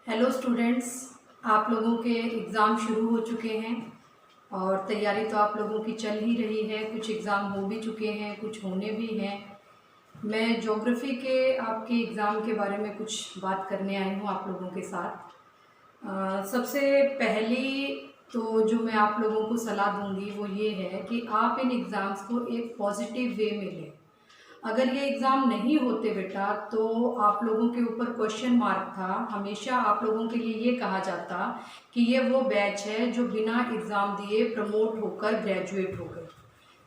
Hello students, आप लोगों के एग्ज़ाम शुरू हो चुके हैं और तैयारी तो आप लोगों की चल ही रही है। कुछ एग्ज़ाम हो भी चुके हैं, कुछ होने भी हैं। मैं ज्योग्राफी के आपके एग्ज़ाम के बारे में कुछ बात करने आई हूँ आप लोगों के साथ। सबसे पहली तो जो मैं आप लोगों को सलाह दूंगी वो ये है कि आप इन एग्ज़ाम्स को एक पॉजिटिव वे में लें। अगर ये एग्ज़ाम नहीं होते बेटा तो आप लोगों के ऊपर क्वेश्चन मार्क था। हमेशा आप लोगों के लिए ये कहा जाता कि ये वो बैच है जो बिना एग्ज़ाम दिए प्रमोट होकर ग्रेजुएट हो गए।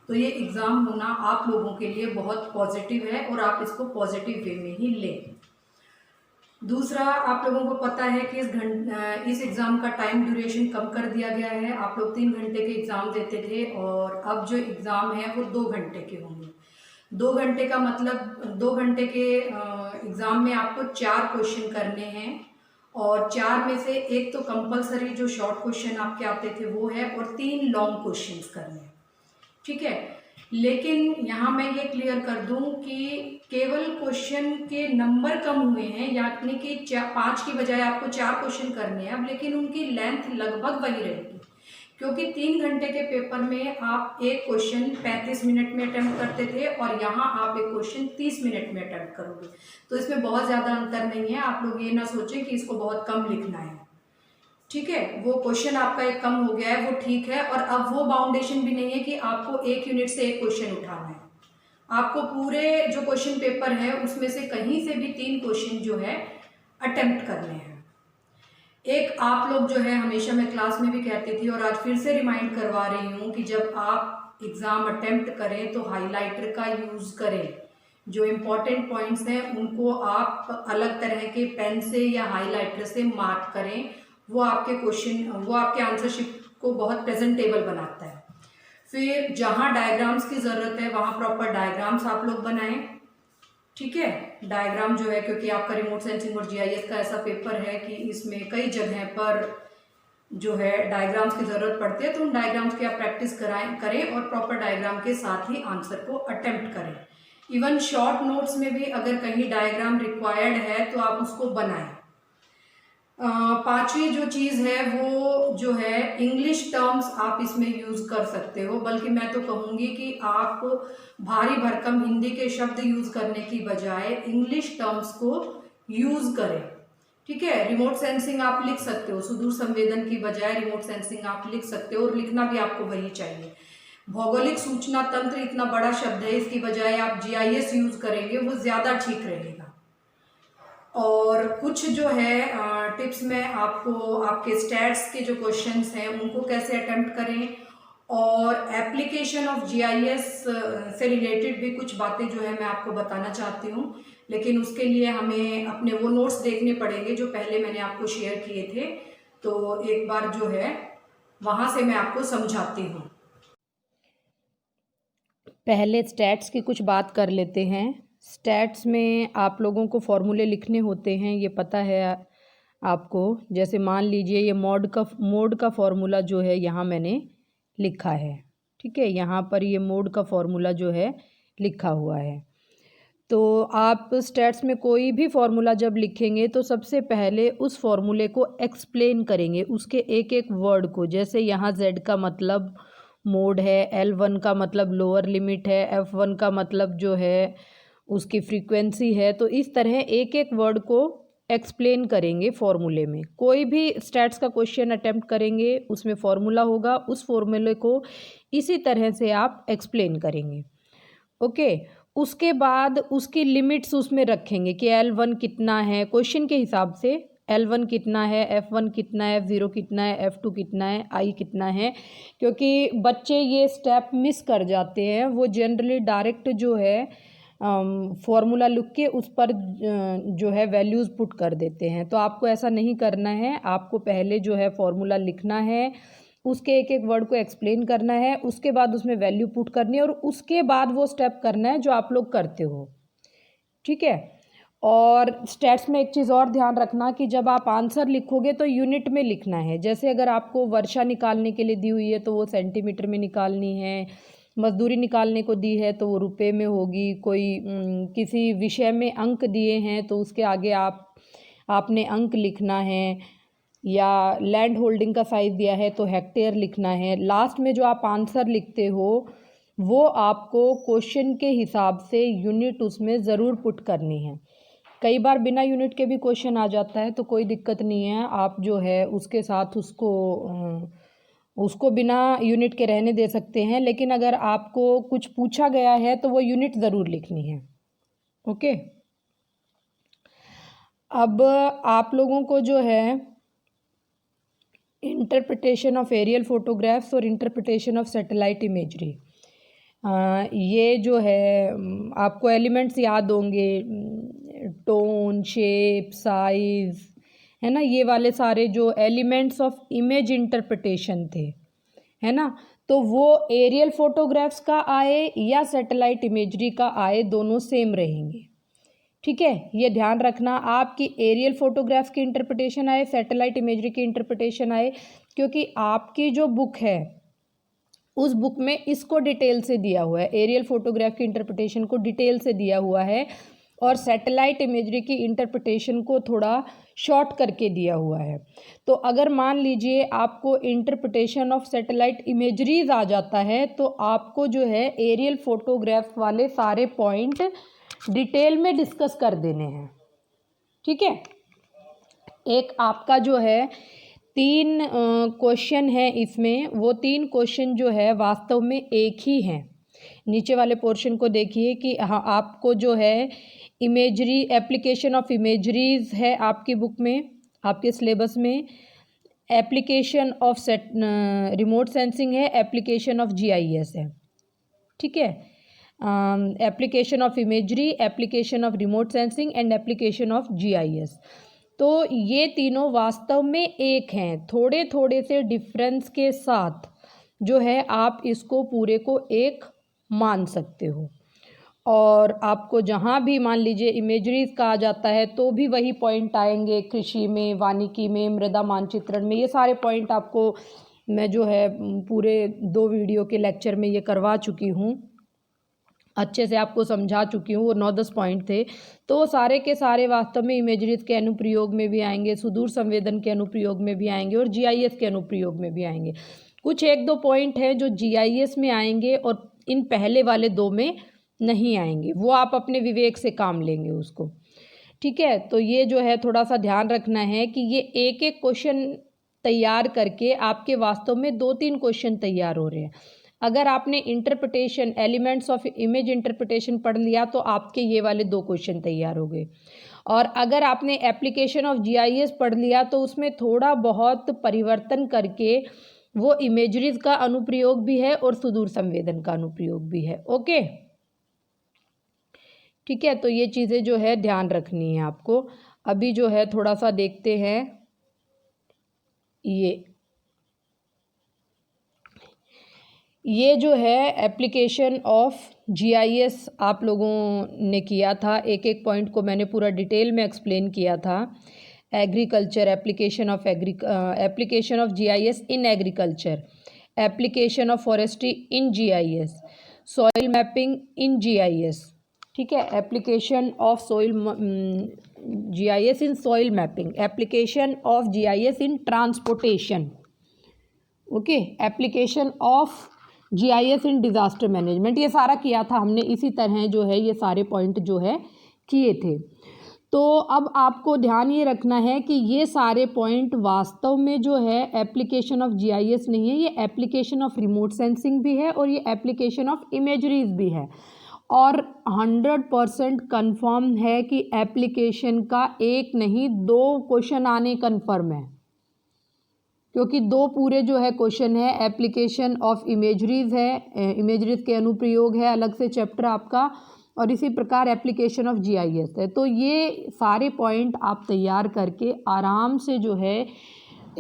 तो ये एग्ज़ाम होना आप लोगों के लिए बहुत पॉजिटिव है और आप इसको पॉजिटिव वे में ही लें। दूसरा, आप लोगों को पता है कि इस एग्ज़ाम का टाइम ड्यूरेशन कम कर दिया गया है। आप लोग 3 घंटे के एग्ज़ाम देते थे और अब जो एग्ज़ाम है वो 2 घंटे के होंगे। 2 घंटे का मतलब 2 घंटे के एग्ज़ाम में आपको 4 क्वेश्चन करने हैं और 4 में से एक तो कंपलसरी जो शॉर्ट क्वेश्चन आपके आते थे वो है और 3 लॉन्ग क्वेश्चंस करने हैं। ठीक है, लेकिन यहाँ मैं ये क्लियर कर दूं कि केवल क्वेश्चन के नंबर कम हुए हैं, यानी कि 5 की बजाय आपको 4 क्वेश्चन करने हैं अब, लेकिन उनकी लेंथ लगभग वही रहेगी क्योंकि 3 घंटे के पेपर में आप एक क्वेश्चन 35 मिनट में अटेम्प्ट करते थे और यहाँ आप एक क्वेश्चन 30 मिनट में अटेम्प्ट करोगे। तो इसमें बहुत ज़्यादा अंतर नहीं है। आप लोग ये ना सोचें कि इसको बहुत कम लिखना है। ठीक है, वो क्वेश्चन आपका एक कम हो गया है, वो ठीक है। और अब वो बाउंडेशन भी नहीं है कि आपको एक यूनिट से एक क्वेश्चन उठाना है। आपको पूरे जो क्वेश्चन पेपर है उसमें से कहीं से भी 3 क्वेश्चन जो है अटेम्प्ट करने हैं। एक आप लोग जो है, हमेशा मैं क्लास में भी कहती थी और आज फिर से रिमाइंड करवा रही हूँ कि जब आप एग्ज़ाम अटेम्प्ट करें तो हाइलाइटर का यूज़ करें। जो इम्पॉर्टेंट पॉइंट्स हैं उनको आप अलग तरह के पेन से या हाइलाइटर से मार्क करें। वो आपके आंसरशिप को बहुत प्रेजेंटेबल बनाता है। फिर जहाँ डायग्राम्स की ज़रूरत है वहाँ प्रॉपर डायग्राम्स आप लोग बनाएं। ठीक है, डायग्राम जो है, क्योंकि आपका रिमोट सेंसिंग और जीआईएस का ऐसा पेपर है कि इसमें कई जगह पर जो है डायग्राम्स की ज़रूरत पड़ती है, तो उन डायग्राम्स की आप प्रैक्टिस करें और प्रॉपर डायग्राम के साथ ही आंसर को अटेम्प्ट करें। इवन शॉर्ट नोट्स में भी अगर कहीं डायग्राम रिक्वायर्ड है तो आप उसको बनाएं। पांचवी जो चीज़ है वो जो है इंग्लिश टर्म्स आप इसमें यूज़ कर सकते हो, बल्कि मैं तो कहूँगी कि आप भारी भरकम हिंदी के शब्द यूज़ करने की बजाय इंग्लिश टर्म्स को यूज़ करें। ठीक है, रिमोट सेंसिंग आप लिख सकते हो, सुदूर संवेदन की बजाय रिमोट सेंसिंग आप लिख सकते हो और लिखना भी आपको वही चाहिए। भौगोलिक सूचना तंत्र इतना बड़ा शब्द है, इसकी बजाय आप जीआईएस यूज़ करेंगे, वो ज़्यादा ठीक रहेगा। और कुछ जो है टिप्स मैं आपको आपके स्टैट्स के जो क्वेश्चंस हैं उनको कैसे अटेम्प्ट करें और एप्लीकेशन ऑफ जीआईएस से रिलेटेड भी कुछ बातें जो है मैं आपको बताना चाहती हूँ, लेकिन उसके लिए हमें अपने वो नोट्स देखने पड़ेंगे जो पहले मैंने आपको शेयर किए थे। तो एक बार जो है वहाँ से मैं आपको समझाती हूँ। पहले स्टैट्स की कुछ बात कर लेते हैं। स्टैट्स में आप लोगों को फॉर्मूले लिखने होते हैं, ये पता है आपको। जैसे मान लीजिए ये मोड का फॉर्मूला जो है यहाँ मैंने लिखा है। ठीक है, यहाँ पर ये मोड का फॉर्मूला जो है लिखा हुआ है। तो आप स्टैट्स में कोई भी फॉर्मूला जब लिखेंगे तो सबसे पहले उस फॉर्मूले को एक्सप्लेन करेंगे, उसके एक एक वर्ड को। जैसे यहाँ z का मतलब मोड है, L1 का मतलब लोअर लिमिट है, F1 का मतलब जो है उसकी फ्रीक्वेंसी है। तो इस तरह एक एक वर्ड को एक्सप्लेन करेंगे फॉर्मूले में। कोई भी स्टैट्स का क्वेश्चन अटेम्प्ट करेंगे उसमें फॉर्मूला होगा, उस फॉर्मूले को इसी तरह से आप एक्सप्लेन करेंगे। ओके, उसके बाद उसकी लिमिट्स उसमें रखेंगे कि L1 कितना है, क्वेश्चन के हिसाब से L1 कितना है, F1 कितना है, F0 कितना है, F2 कितना है, I कितना है। क्योंकि बच्चे ये स्टेप मिस कर जाते हैं, वो जनरली डायरेक्ट जो है फॉर्मूला लिख के उस पर जो है वैल्यूज़ पुट कर देते हैं। तो आपको ऐसा नहीं करना है, आपको पहले जो है फॉर्मूला लिखना है, उसके एक एक वर्ड को एक्सप्लेन करना है, उसके बाद उसमें वैल्यू पुट करनी है और उसके बाद वो स्टेप करना है जो आप लोग करते हो। ठीक है, और स्टैट्स में एक चीज़ और ध्यान रखना कि जब आप आंसर लिखोगे तो यूनिट में लिखना है। जैसे अगर आपको वर्षा निकालने के लिए दी हुई है तो वो सेंटीमीटर में निकालनी है, मजदूरी निकालने को दी है तो वो रुपए में होगी, कोई किसी विषय में अंक दिए हैं तो उसके आगे आप आपने अंक लिखना है, या लैंड होल्डिंग का साइज़ दिया है तो हेक्टेयर लिखना है। लास्ट में जो आप आंसर लिखते हो वो आपको क्वेश्चन के हिसाब से यूनिट उसमें ज़रूर पुट करनी है। कई बार बिना यूनिट के भी क्वेश्चन आ जाता है तो कोई दिक्कत नहीं है, आप जो है उसके साथ उसको बिना यूनिट के रहने दे सकते हैं, लेकिन अगर आपको कुछ पूछा गया है तो वो यूनिट ज़रूर लिखनी है। ओके, अब आप लोगों को जो है इंटरप्रिटेशन ऑफ एरियल फोटोग्राफ्स और इंटरप्रिटेशन ऑफ सैटेलाइट इमेजरी, ये जो है आपको एलिमेंट्स याद होंगे, टोन, शेप, साइज़, है ना, ये वाले सारे जो एलिमेंट्स ऑफ इमेज इंटरप्रिटेशन थे, है ना, तो वो एरियल फोटोग्राफ्स का आए या सैटेलाइट इमेजरी का आए, दोनों सेम रहेंगे। ठीक है, ये ध्यान रखना, आपकी एरियल फोटोग्राफ की इंटरप्रिटेशन आए, सैटेलाइट इमेजरी की इंटरप्रिटेशन आए, क्योंकि आपकी जो बुक है उस बुक में इसको डिटेल से दिया हुआ है, एरियल फोटोग्राफ की इंटरप्रिटेशन को डिटेल से दिया हुआ है और सैटेलाइट इमेजरी की इंटरप्रिटेशन को थोड़ा शॉर्ट करके दिया हुआ है। तो अगर मान लीजिए आपको इंटरप्रिटेशन ऑफ सैटेलाइट इमेजरीज आ जाता है तो आपको जो है एरियल फोटोग्राफ वाले सारे पॉइंट डिटेल में डिस्कस कर देने हैं। ठीक है, एक आपका जो है 3 क्वेश्चन है इसमें, वो 3 क्वेश्चन जो है वास्तव में एक ही हैं। नीचे वाले पोर्शन को देखिए कि हाँ, आपको जो है इमेजरी, एप्लीकेशन ऑफ इमेजरीज है आपकी बुक में, आपके सिलेबस में, एप्लीकेशन ऑफ रिमोट सेंसिंग है, एप्लीकेशन ऑफ जीआईएस है। ठीक है, application of imagery, application of remote sensing and application of GIS. तो ये तीनों वास्तव में एक हैं, थोड़े थोड़े से डिफरेंस के साथ जो है आप इसको पूरे को एक मान सकते हो। और आपको जहाँ भी मान लीजिए इमेजरीज कहा जाता है तो भी वही पॉइंट आएंगे, कृषि में, वानिकी में, मृदा मानचित्रण में, ये सारे पॉइंट आपको मैं जो है पूरे 2 वीडियो के लेक्चर में ये करवा चुकी हूँ, अच्छे से आपको समझा चुकी हूँ। वो 9-10 पॉइंट थे, तो वो सारे के सारे वास्तव में इमेजरीज के अनुप्रयोग में भी आएंगे, सुदूर संवेदन के अनुप्रयोग में भी आएंगे और जीआईएस के अनुप्रयोग में भी आएंगे। कुछ 1-2 पॉइंट हैं जो जीआईएस में आएंगे और इन पहले वाले 2 में नहीं आएंगे, वो आप अपने विवेक से काम लेंगे उसको। ठीक है, तो ये जो है थोड़ा सा ध्यान रखना है कि ये एक एक क्वेश्चन तैयार करके आपके वास्तव में 2-3 क्वेश्चन तैयार हो रहे हैं। अगर आपने interpretation, elements of image interpretation पढ़ लिया तो आपके ये वाले 2 क्वेश्चन तैयार हो गए। और अगर आपने एप्लीकेशन ऑफ जीआईएस पढ़ लिया तो उसमें थोड़ा बहुत परिवर्तन करके वो इमेजरीज का अनुप्रयोग भी है और सुदूर संवेदन का अनुप्रयोग भी है। ओके, ठीक है, तो ये चीज़ें जो है ध्यान रखनी है आपको। अभी जो है थोड़ा सा देखते हैं, ये जो है एप्लीकेशन ऑफ जीआईएस आप लोगों ने किया था, एक एक पॉइंट को मैंने पूरा डिटेल में एक्सप्लेन किया था। Agriculture, application of GIS in agriculture, application of forestry in GIS, soil mapping in GIS. ठीक है, application of GIS in soil mapping, application of GIS in transportation, okay, application of GIS in disaster management, ये सारा किया था हमने। इसी तरह जो है ये सारे पॉइंट जो है किए थे। तो अब आपको ध्यान ये रखना है कि ये सारे पॉइंट वास्तव में जो है एप्लीकेशन ऑफ जीआईएस नहीं है, ये एप्लीकेशन ऑफ रिमोट सेंसिंग भी है और ये एप्लीकेशन ऑफ इमेजरीज भी है। और 100% कन्फर्म है कि एप्लीकेशन का एक नहीं 2 क्वेश्चन आने कन्फर्म है, क्योंकि 2 पूरे जो है क्वेश्चन है। एप्लीकेशन ऑफ इमेजरीज है, इमेजरीज के अनुप्रयोग है, अलग से चैप्टर आपका, और इसी प्रकार एप्लीकेशन ऑफ जीआईएस है। तो ये सारे पॉइंट आप तैयार करके आराम से जो है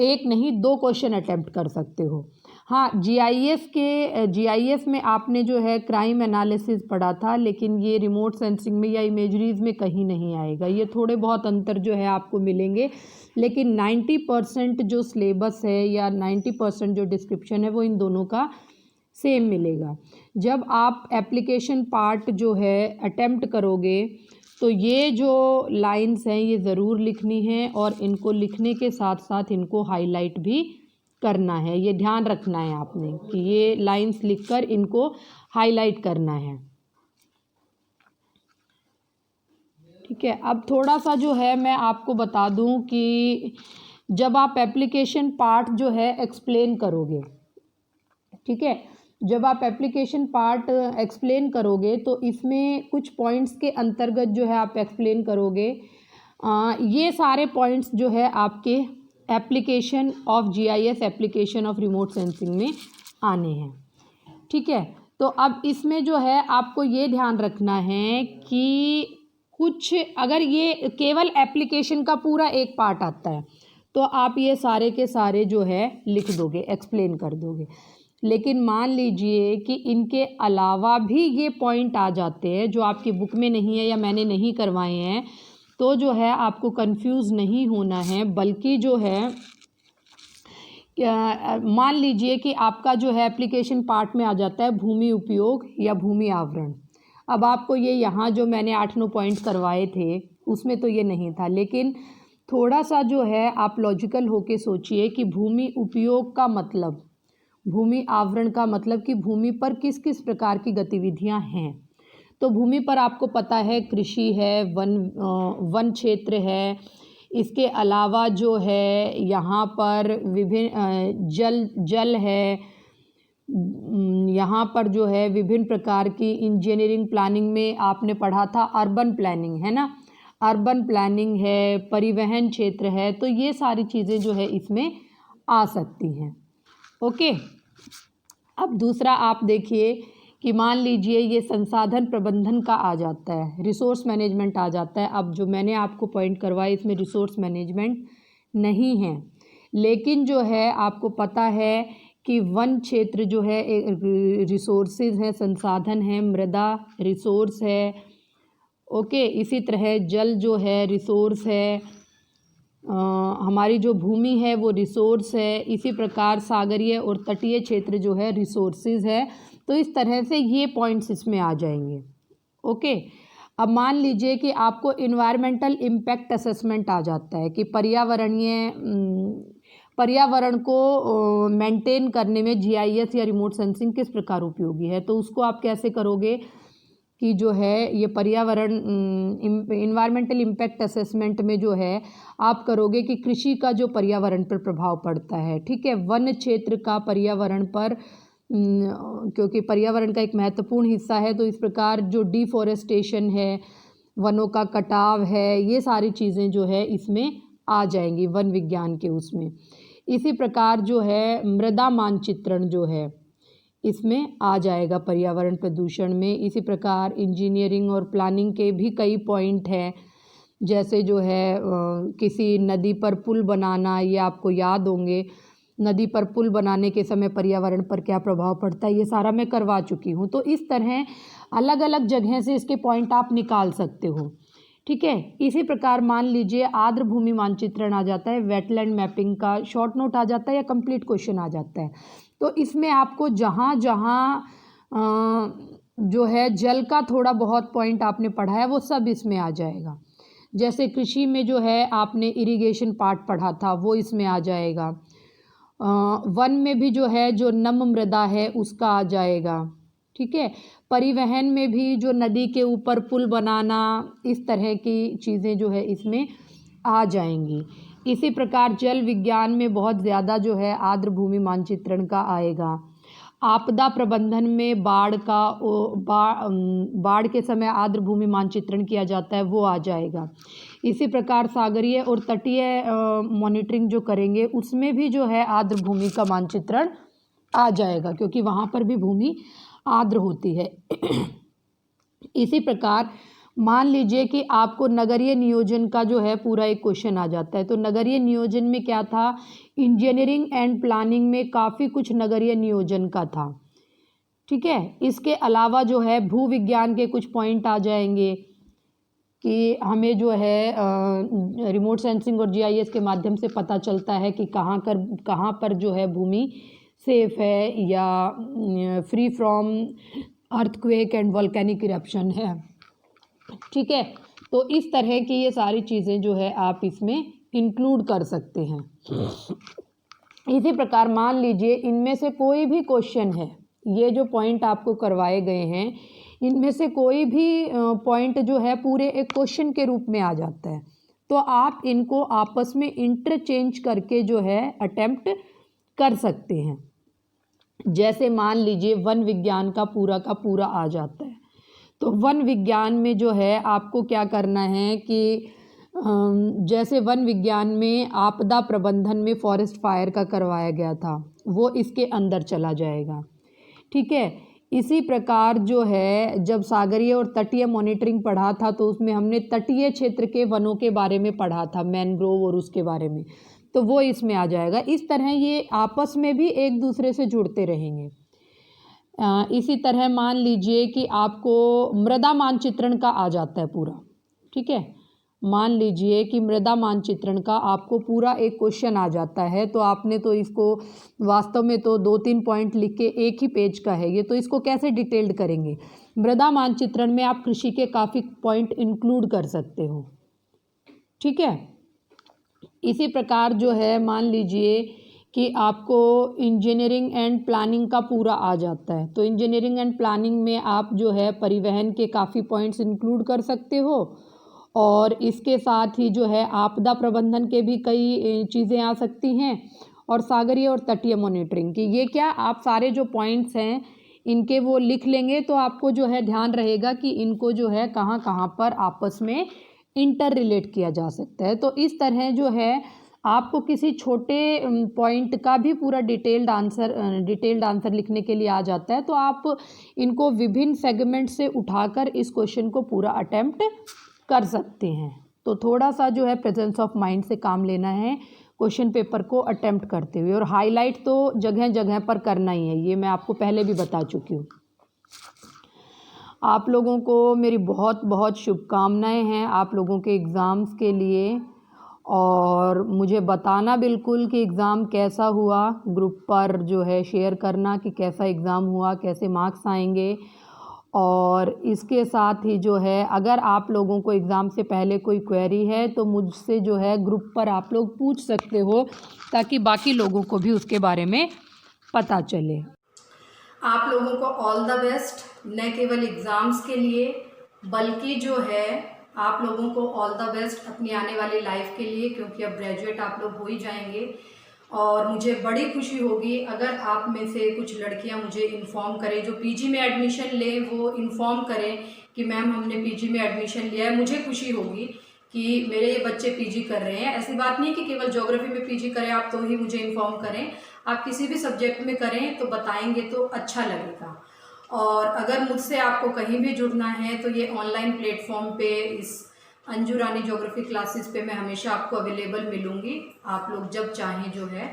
एक नहीं 2 क्वेश्चन अटेम्प्ट कर सकते हो। हाँ, जीआईएस में आपने जो है क्राइम एनालिसिस पढ़ा था, लेकिन ये रिमोट सेंसिंग में या इमेजरीज में कहीं नहीं आएगा। ये थोड़े बहुत अंतर जो है आपको मिलेंगे, लेकिन 90% जो सिलेबस है या 90% जो डिस्क्रिप्शन है वो इन दोनों का सेम मिलेगा। जब आप एप्लीकेशन पार्ट जो है अटेम्प्ट करोगे तो ये जो लाइंस हैं ये ज़रूर लिखनी है और इनको लिखने के साथ साथ इनको हाईलाइट भी करना है। ये ध्यान रखना है आपने कि ये लाइंस लिखकर इनको हाईलाइट करना है। ठीक है, अब थोड़ा सा जो है मैं आपको बता दूं कि जब आप एप्लीकेशन पार्ट जो है एक्सप्लेन करोगे, ठीक है, जब आप एप्लीकेशन पार्ट एक्सप्लेन करोगे तो इसमें कुछ पॉइंट्स के अंतर्गत जो है आप एक्सप्लेन करोगे। ये सारे पॉइंट्स जो है आपके application of GIS application of remote sensing में आने हैं। ठीक है, तो अब इसमें जो है आपको ये ध्यान रखना है कि कुछ अगर ये केवल एप्लीकेशन का पूरा एक पार्ट आता है तो आप ये सारे के सारे जो है लिख दोगे, एक्सप्लेन कर दोगे। लेकिन मान लीजिए कि इनके अलावा भी ये पॉइंट आ जाते हैं जो आपकी बुक में नहीं है या मैंने नहीं करवाए हैं, तो जो है आपको कंफ्यूज नहीं होना है, बल्कि जो है मान लीजिए कि आपका जो है एप्लीकेशन पार्ट में आ जाता है भूमि उपयोग या भूमि आवरण। अब आपको ये यहाँ जो मैंने 8-9 पॉइंट करवाए थे उसमें तो ये नहीं था, लेकिन थोड़ा सा जो है आप लॉजिकल होके सोचिए कि भूमि उपयोग का मतलब, भूमि आवरण का मतलब कि भूमि पर किस किस प्रकार की गतिविधियां हैं। तो भूमि पर आपको पता है कृषि है, वन क्षेत्र है, इसके अलावा जो है यहाँ पर विभिन्न जल है, यहाँ पर जो है विभिन्न प्रकार की इंजीनियरिंग प्लानिंग में आपने पढ़ा था अर्बन प्लानिंग, है ना, अर्बन प्लानिंग है, परिवहन क्षेत्र है, तो ये सारी चीज़ें जो है इसमें आ सकती हैं। ओके, अब दूसरा आप देखिए कि मान लीजिए ये संसाधन प्रबंधन का आ जाता है, रिसोर्स मैनेजमेंट आ जाता है। अब जो मैंने आपको पॉइंट करवाए इसमें रिसोर्स मैनेजमेंट नहीं है, लेकिन जो है आपको पता है कि वन क्षेत्र जो है रिसोर्सेज है, संसाधन है, मृदा रिसोर्स है। ओके, इसी तरह जल जो है रिसोर्स है, हमारी जो भूमि है वो रिसोर्स है, इसी प्रकार सागरीय और तटीय क्षेत्र जो है रिसोर्सेज है। तो इस तरह से ये पॉइंट्स इसमें आ जाएंगे। ओके, अब मान लीजिए कि आपको इन्वायरमेंटल इम्पैक्ट असेसमेंट आ जाता है कि पर्यावरण को मेंटेन करने में जीआईएस या रिमोट सेंसिंग किस प्रकार उपयोगी है। तो उसको आप कैसे करोगे कि जो है ये पर्यावरण इन्वायरमेंटल इम्पैक्ट असेसमेंट में जो है आप करोगे कि कृषि का जो पर्यावरण पर प्रभाव पड़ता है, ठीक है, वन क्षेत्र का पर्यावरण पर, क्योंकि पर्यावरण का एक महत्वपूर्ण हिस्सा है, तो इस प्रकार जो डिफॉरेस्टेशन है, वनों का कटाव है, ये सारी चीज़ें जो है इसमें आ जाएंगी वन विज्ञान के उसमें। इसी प्रकार जो है मृदा मानचित्रण जो है इसमें आ जाएगा पर्यावरण प्रदूषण में। इसी प्रकार इंजीनियरिंग और प्लानिंग के भी कई पॉइंट हैं, जैसे जो है किसी नदी पर पुल बनाना, ये आपको याद होंगे, नदी पर पुल बनाने के समय पर्यावरण पर क्या प्रभाव पड़ता है, ये सारा मैं करवा चुकी हूँ। तो इस तरह अलग अलग जगह से इसके पॉइंट आप निकाल सकते हो। ठीक है, इसी प्रकार मान लीजिए आर्द्र भूमि मानचित्रण आ जाता है, वेटलैंड मैपिंग का शॉर्ट नोट आ जाता है या कंप्लीट क्वेश्चन आ जाता है। तो इसमें आपको जहाँ जहाँ जो है जल का थोड़ा बहुत पॉइंट आपने पढ़ा है वो सब इसमें आ जाएगा। जैसे कृषि में जो है आपने इरिगेशन पार्ट पढ़ा था वो इसमें आ जाएगा। वन में भी जो है जो नम मृदा है उसका आ जाएगा। ठीक है, परिवहन में भी जो नदी के ऊपर पुल बनाना, इस तरह की चीज़ें जो है इसमें आ जाएंगी। इसी प्रकार जल विज्ञान में बहुत ज़्यादा जो है आर्द्र भूमि मानचित्रण का आएगा। आपदा प्रबंधन में बाढ़ के समय आर्द्र भूमि मानचित्रण किया जाता है, वो आ जाएगा। इसी प्रकार सागरीय और तटीय मॉनिटरिंग जो करेंगे उसमें भी जो है आर्द्र भूमि का मानचित्रण आ जाएगा, क्योंकि वहाँ पर भी भूमि आर्द्र होती है। इसी प्रकार मान लीजिए कि आपको नगरीय नियोजन का जो है पूरा एक क्वेश्चन आ जाता है। तो नगरीय नियोजन में क्या था, इंजीनियरिंग एंड प्लानिंग में काफ़ी कुछ नगरीय नियोजन का था। ठीक है, इसके अलावा जो है भू विज्ञान के कुछ पॉइंट आ जाएंगे कि हमें जो है रिमोट सेंसिंग और जीआईएस के माध्यम से पता चलता है कि कहाँ पर जो है भूमि सेफ है या free from earthquake and volcanic eruption है। ठीक है, तो इस तरह की ये सारी चीज़ें जो है आप इसमें इंक्लूड कर सकते हैं। इसी प्रकार मान लीजिए इनमें से कोई भी क्वेश्चन है, ये जो पॉइंट आपको करवाए गए हैं इनमें से कोई भी पॉइंट जो है पूरे एक क्वेश्चन के रूप में आ जाता है, तो आप इनको आपस में इंटरचेंज करके जो है अटेम्प्ट कर सकते हैं। जैसे मान लीजिए वन विज्ञान का पूरा आ जाता है, तो वन विज्ञान में जो है आपको क्या करना है कि जैसे वन विज्ञान में आपदा प्रबंधन में फॉरेस्ट फायर का करवाया गया था, वो इसके अंदर चला जाएगा, ठीक है। इसी प्रकार जो है जब सागरीय और तटीय मॉनिटरिंग पढ़ा था तो उसमें हमने तटीय क्षेत्र के वनों के बारे में पढ़ा था, मैनग्रोव और उसके बारे में, तो वो इसमें आ जाएगा। इस तरह ये आपस में भी एक दूसरे से जुड़ते रहेंगे। इसी तरह मान लीजिए कि आपको मृदा मानचित्रण का आ जाता है पूरा, ठीक है। मान लीजिए कि मृदा मानचित्रण का आपको पूरा एक क्वेश्चन आ जाता है, तो आपने तो इसको वास्तव में तो 2-3 पॉइंट लिख के एक ही पेज का है ये, तो इसको कैसे डिटेल्ड करेंगे। मृदा मानचित्रण में आप कृषि के काफ़ी पॉइंट इंक्लूड कर सकते हो, ठीक है। इसी प्रकार जो है मान लीजिए कि आपको इंजीनियरिंग एंड प्लानिंग का पूरा आ जाता है, तो इंजीनियरिंग एंड प्लानिंग में आप जो है परिवहन के काफ़ी पॉइंट्स इंक्लूड कर सकते हो, और इसके साथ ही जो है आपदा प्रबंधन के भी कई चीज़ें आ सकती हैं, और सागरीय और तटीय मॉनिटरिंग की। ये क्या आप सारे जो पॉइंट्स हैं इनके वो लिख लेंगे, तो आपको जो है ध्यान रहेगा कि इनको जो है कहाँ कहाँ पर आपस में इंटर रिलेट किया जा सकता है। तो इस तरह जो है आपको किसी छोटे पॉइंट का भी पूरा डिटेल्ड आंसर लिखने के लिए आ जाता है, तो आप इनको विभिन्न सेगमेंट से उठाकर इस क्वेश्चन को पूरा अटेम्प्ट कर सकते हैं। तो थोड़ा सा जो है प्रेजेंस ऑफ माइंड से काम लेना है क्वेश्चन पेपर को अटेम्प्ट करते हुए, और हाईलाइट तो जगह जगह पर करना ही है, ये मैं आपको पहले भी बता चुकी हूँ। आप लोगों को मेरी बहुत बहुत शुभकामनाएं हैं आप लोगों के एग्ज़ाम्स के लिए, और मुझे बताना बिल्कुल कि एग्ज़ाम कैसा हुआ, ग्रुप पर जो है शेयर करना कि कैसा एग्ज़ाम हुआ, कैसे मार्क्स आएंगे। और इसके साथ ही जो है अगर आप लोगों को एग्ज़ाम से पहले कोई क्वेरी है तो मुझसे जो है ग्रुप पर आप लोग पूछ सकते हो, ताकि बाकी लोगों को भी उसके बारे में पता चले। आप लोगों को ऑल द बेस्ट, न केवल एग्ज़ाम्स के लिए बल्कि जो है आप लोगों को ऑल द बेस्ट अपनी आने वाली लाइफ के लिए, क्योंकि अब ग्रेजुएट आप लोग हो ही जाएंगे। और मुझे बड़ी खुशी होगी अगर आप में से कुछ लड़कियां मुझे इन्फॉर्म करें, जो पीजी में एडमिशन ले वो इन्फॉर्म करें कि मैम हमने पीजी में एडमिशन लिया है। मुझे खुशी होगी कि मेरे ये बच्चे पीजी कर रहे हैं। ऐसी बात नहीं कि केवल ज्योग्राफी में पीजी करें आप तो ही मुझे इन्फॉर्म करें, आप किसी भी सब्जेक्ट में करें तो बताएंगे तो अच्छा लगेगा। और अगर मुझसे आपको कहीं भी जुड़ना है तो ये ऑनलाइन प्लेटफॉर्म पे इस अंजू रानी ज्योग्राफी क्लासेस पे मैं हमेशा आपको अवेलेबल मिलूंगी। आप लोग जब चाहें जो है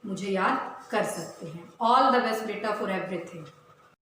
मुझे याद कर सकते हैं। ऑल द बेस्ट बेटा फॉर एवरीथिंग।